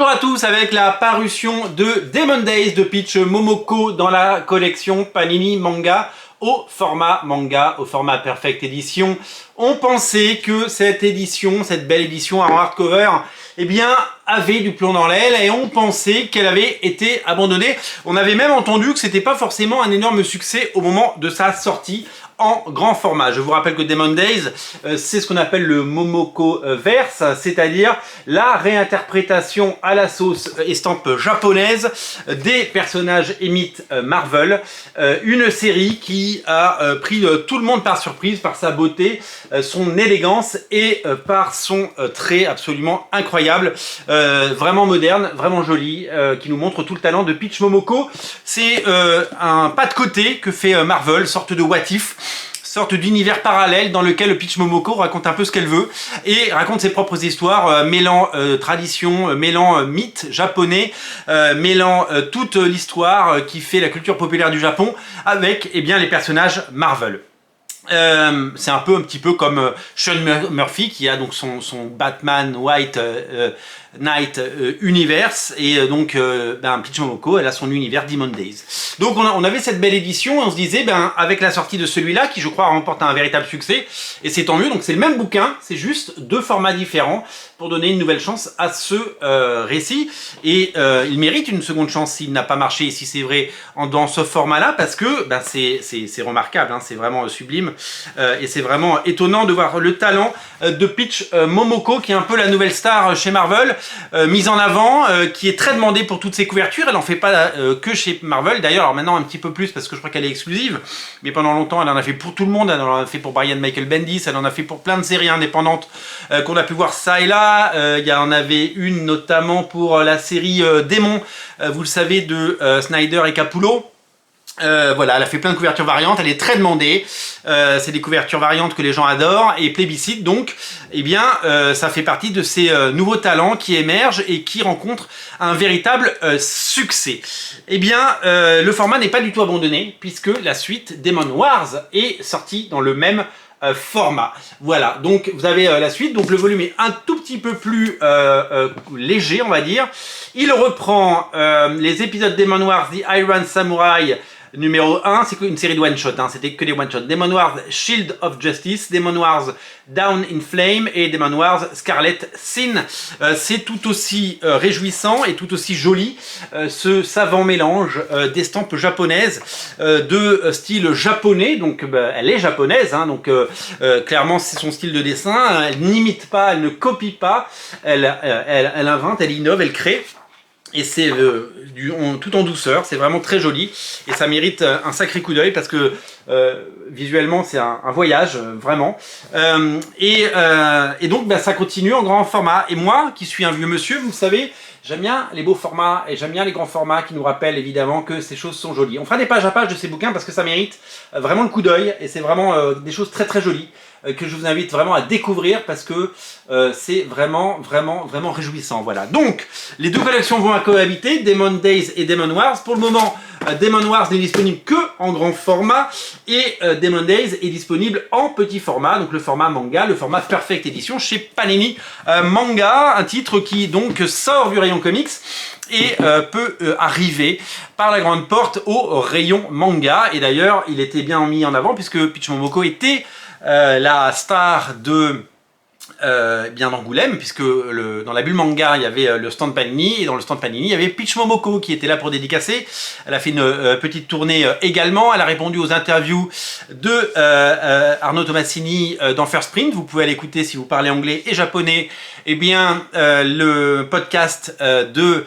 Bonjour à tous, avec la parution de Demon Days de Peach Momoko dans la collection Panini Manga au format Perfect Edition. On pensait que cette édition, cette belle édition en hardcover, eh bien, avait du plomb dans l'aile et on pensait qu'elle avait été abandonnée. On avait même entendu que c'était pas forcément un énorme succès au moment de sa sortie en grand format. Je vous rappelle que Demon Days, c'est ce qu'on appelle le Momoko verse, c'est-à-dire la réinterprétation à la sauce estampe japonaise des personnages et mythes Marvel. Une série qui a pris tout le monde par surprise par sa beauté, son élégance et par son trait absolument incroyable, vraiment moderne, vraiment joli, qui nous montre tout le talent de Peach Momoko. C'est un pas de côté que fait Marvel, sorte de what if, sorte d'univers parallèle dans lequel Peach Momoko raconte un peu ce qu'elle veut et raconte ses propres histoires, mêlant tradition, mêlant mythes japonais, mêlant toute l'histoire qui fait la culture populaire du Japon avec bien les personnages Marvel. C'est un petit peu comme Sean Murphy qui a donc son Batman White Knight Universe et donc Peach Momoko elle a son univers Demon Days. Donc on avait cette belle édition et on se disait avec la sortie de celui-là qui je crois remporte un véritable succès et c'est tant mieux, donc c'est le même bouquin, c'est juste deux formats différents pour donner une nouvelle chance à ce récit et il mérite une seconde chance s'il n'a pas marché et si c'est vrai dans ce format-là parce que c'est remarquable, hein, c'est vraiment sublime et c'est vraiment étonnant de voir le talent de Peach Momoko qui est un peu la nouvelle star chez Marvel, mise en avant, qui est très demandée pour toutes ses couvertures. Elle en fait pas que chez Marvel d'ailleurs, alors maintenant un petit peu plus parce que je crois qu'elle est exclusive, mais pendant longtemps elle en a fait pour tout le monde, elle en a fait pour Brian Michael Bendis, elle en a fait pour plein de séries indépendantes qu'on a pu voir ça et là. Il y en avait une notamment pour la série Démon, vous le savez, de Snyder et Capullo. Voilà, elle a fait plein de couvertures variantes, elle est très demandée, c'est des couvertures variantes que les gens adorent et plébiscitent, donc ça fait partie de ces nouveaux talents qui émergent et qui rencontrent un véritable succès. Le format n'est pas du tout abandonné puisque la suite Demon Wars est sortie dans le même format. Voilà, donc vous avez la suite, donc le volume est un tout petit peu plus léger on va dire. Il reprend les épisodes Demon Wars The Iron Samurai numéro 1, c'est une série de one-shot, hein, c'était que des one-shots. Demon Wars Shield of Justice, Demon Wars Down in Flame et Demon Wars Scarlet Sin. C'est tout aussi réjouissant et tout aussi joli, ce savant mélange d'estampes japonaises, de style japonais, donc elle est japonaise, hein, donc clairement c'est son style de dessin, elle n'imite pas, elle ne copie pas, elle invente, elle innove, elle crée. Et c'est tout en douceur, c'est vraiment très joli et ça mérite un sacré coup d'œil parce que visuellement c'est un voyage vraiment et donc ça continue en grand format et moi qui suis un vieux monsieur, vous le savez, j'aime bien les beaux formats et j'aime bien les grands formats qui nous rappellent évidemment que ces choses sont jolies. On fera des pages à pages de ces bouquins parce que ça mérite vraiment le coup d'œil et c'est vraiment des choses très très jolies que je vous invite vraiment à découvrir parce que c'est vraiment réjouissant. Voilà, donc les deux collections vont cohabiter, Demon Days et Demon Wars. Pour le moment, Demon Wars n'est disponible que en grand format et Demon Days est disponible en petit format, donc le format manga, le format Perfect Edition chez Panini Manga, un titre qui donc sort du rayon comics et peut arriver par la grande porte au rayon manga. Et d'ailleurs, il était bien mis en avant puisque Peach Momoko était la star de d'Angoulême, puisque dans la bulle manga il y avait le stand Panini et dans le stand Panini il y avait Peach Momoko qui était là pour dédicacer. Elle a fait une petite tournée également, elle a répondu aux interviews de Arnaud Tomassini dans First Print, vous pouvez aller écouter si vous parlez anglais et japonais, le podcast de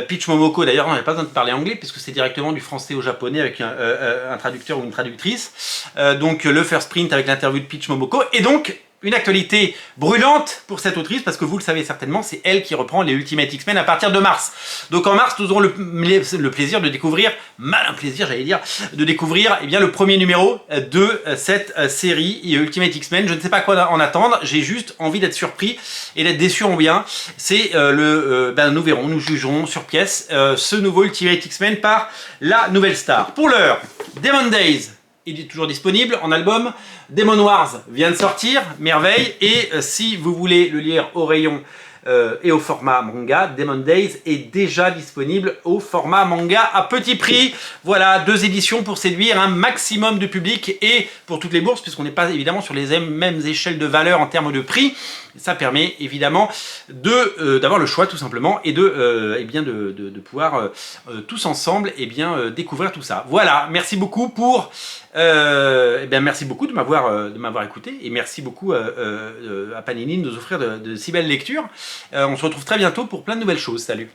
Peach Momoko. D'ailleurs on n'avait pas besoin de parler anglais puisque c'est directement du français au japonais avec un traducteur ou une traductrice, donc le First Print avec l'interview de Peach Momoko et donc une actualité brûlante pour cette autrice parce que vous le savez certainement, c'est elle qui reprend les Ultimate X-Men à partir de mars. Donc en mars, nous aurons le plaisir de découvrir, malin plaisir j'allais dire, de découvrir le premier numéro de cette série Ultimate X-Men. Je ne sais pas quoi en attendre, j'ai juste envie d'être surpris et d'être déçu en bien. C'est nous verrons, nous jugerons sur pièce ce nouveau Ultimate X-Men par la nouvelle star. Pour l'heure, Demon Days il est toujours disponible en album. Demon Wars vient de sortir, merveille. Et si vous voulez le lire au rayon et au format manga, Demon Days est déjà disponible au format manga à petit prix. Voilà, 2 éditions pour séduire un maximum de public et pour toutes les bourses, puisqu'on n'est pas évidemment sur les mêmes échelles de valeur en termes de prix. Ça permet évidemment d'avoir le choix tout simplement et de pouvoir tous ensemble découvrir tout ça. Voilà, merci beaucoup pour merci beaucoup de m'avoir écouté et merci beaucoup à Panini de nous offrir de si belles lectures. On se retrouve très bientôt pour plein de nouvelles choses. Salut!